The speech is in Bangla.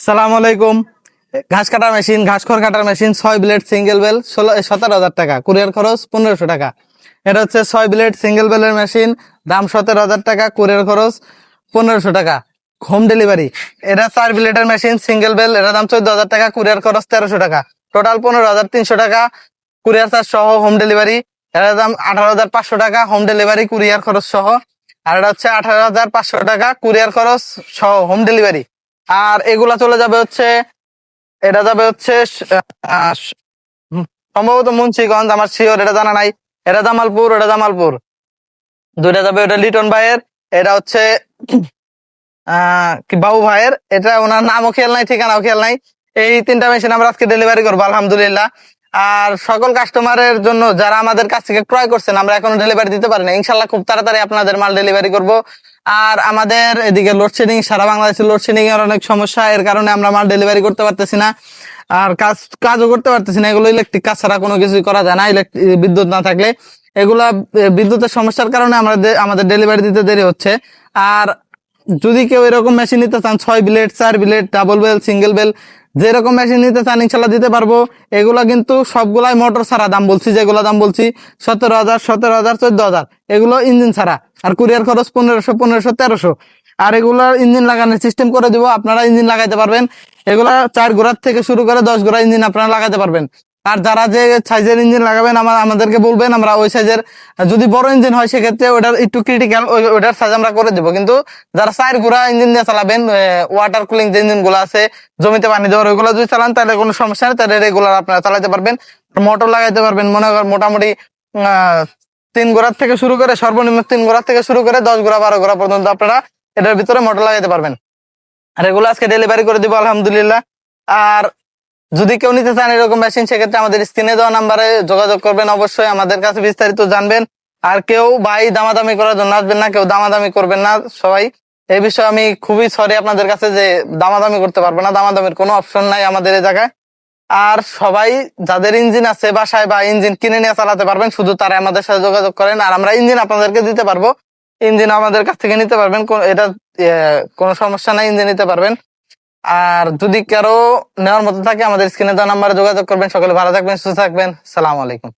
সালাম আলাইকুম। ঘাস কাটার মেশিন, ঘাস খড় কাটার মেশিন, 6 ব্লেড সিঙ্গেল বেল 17,000 টাকা, কুরিয়ার খরচ 1500 টাকা। এটা হচ্ছে 6 ব্লেড সিঙ্গেল বেলের মেশিন, দাম 17,000 টাকা, কুরিয়ার খরচ 1500 টাকা, হোম ডেলিভারি। এটা 4 ব্লেডের মেশিন সিঙ্গেল বেল, এটা দাম 14,000 টাকা, কুরিয়ার খরচ 1300 টাকা, টোটাল 15,300 টাকা, কুরিয়ার চার্জ সহ হোম ডেলিভারি। এটার দাম 18,500 টাকা, হোম ডেলিভারি কুরিয়ার খরচ সহ। আর এটা হচ্ছে 18,500 টাকা, কুরিয়ার খরচ সহ হোম ডেলিভারি। আর এগুলা চলে যাবে হচ্ছে, এটা যাবে হচ্ছে আহ, সম্ভবত মুন্সিগঞ্জ, আমার শিওর এটা জানা নাই। এটা জামালপুর, এটা জামালপুর, দুইটা যাবে। এটা লিটন ভাইয়ের, এটা হচ্ছে কি বাবু ভাইয়ের। এটা ওনার নামও খেয়াল নাই, ঠিকানাও খেয়াল নাই। এই 3টা মেশিন আমরা আজকে ডেলিভারি করবো আলহামদুলিল্লাহ। আর সকল কাস্টমারের জন্য যারা আমাদের কাছ থেকে ক্রয় করছেন, আমরা এখনো ডেলিভারি দিতে পারি না, ইনশাল্লাহ খুব তাড়াতাড়ি আপনাদের মাল ডেলিভারি করব। আর আমাদের এদিকে লোডশেডিং, সারা বাংলাদেশে লোডশেডিং এর অনেক সমস্যা, এর কারণে আমরা মাল ডেলিভারি করতে পারতেছি না, আর কাজও করতে পারতেছি না। এগুলো ইলেকট্রিক কাজ ছাড়া কোনো কিছুই করা যায় না, বিদ্যুৎ না থাকলে। এগুলা বিদ্যুতের সমস্যার কারণে আমাদের ডেলিভারি দিতে দেরি হচ্ছে। আর যদি কেউ এরকম মেশিন নিতে চান, 6 blade, 4 blade, double bell, single bell, যেরকম মেশিন নিতে চান ইনশাল্লাহ দিতে পারবো। এগুলা কিন্তু সবগুলাই মোটর ছাড়া দাম বলছি, যেগুলো দাম বলছি 17,000, 17,000, 14,000, এগুলো ইঞ্জিন ছাড়া। আর কুরিয়ার খরচ 1500, 1500, 1300। আর এগুলার ইঞ্জিন লাগানোর সিস্টেম করে দিব, আপনারা ইঞ্জিন লাগাইতে পারবেন। এগুলা 4 ঘোড়ার থেকে শুরু করে 10 ঘোড়া ইঞ্জিন আপনারা লাগাতে পারবেন। আর যারা যে সাইজের ইঞ্জিন লাগাবেন আমাদেরকে বলবেন, আমরা ওই সাইজের, যদি বড় ইঞ্জিন হয় সেক্ষেত্রে ওটার একটু ক্রিটিক্যাল, ওটার সাইজ আমরা করে দিব। কিন্তু যারা 4 ঘোড়া ইঞ্জিন দিয়ে চালাবেন, ওয়াটার কুলিং যে ইঞ্জিন গুলো আছে, জমিতে পানি দেওয়ার, ওইগুলো যদি চালান তাহলে কোনো সমস্যা নেই, তাহলে রেগুলার আপনারা চালাতে পারবেন। মোটর লাগাইতে পারবেন, মনে করেন মোটামুটি 3 ঘোড়ার থেকে শুরু করে, সর্বনিম্ন 3 ঘোড়ার থেকে শুরু করে 10 ঘোড়া 12 ঘোড়া পর্যন্ত আপনারা এটার ভিতরে মোটর লাগাইতে পারবেন। আর এগুলো আজকে ডেলিভারি করে দিব আলহামদুলিল্লাহ। আর যদি কেউ নিতে চান এরকম মেশিন, সেক্ষেত্রে আমাদের স্ক্রিনে দেওয়া নাম্বারে যোগাযোগ করবেন, অবশ্যই আমাদের কাছে বিস্তারিত জানবেন। আর কেউ ভাই দামাদামি করার জন্য আসবেন না, কেউ দামাদামি করবেন না সবাই। এই বিষয়ে আমি খুবই সরি আপনাদের কাছে, যে দামাদামি করতে পারবো না, দামাদামির কোনো অপশন নাই আমাদের এই জায়গায়। আর সবাই যাদের ইঞ্জিন আছে বাসায় বা ইঞ্জিন কিনে নিয়ে চালাতে পারবেন, শুধু তারা আমাদের সাথে যোগাযোগ করেন, আর আমরা ইঞ্জিন আপনাদেরকে দিতে পারবো। ইঞ্জিন আমাদের কাছ থেকে নিতে পারবেন, এটা কোনো সমস্যা নাই, ইঞ্জিন নিতে পারবেন। আর যদি কারো নেওয়ার মতো থাকে আমাদের স্ক্রিনে দেওয়া নাম্বারে যোগাযোগ করবেন। সকলে ভালো থাকবেন, সুস্থ থাকবেন। সালাম আলাইকুম।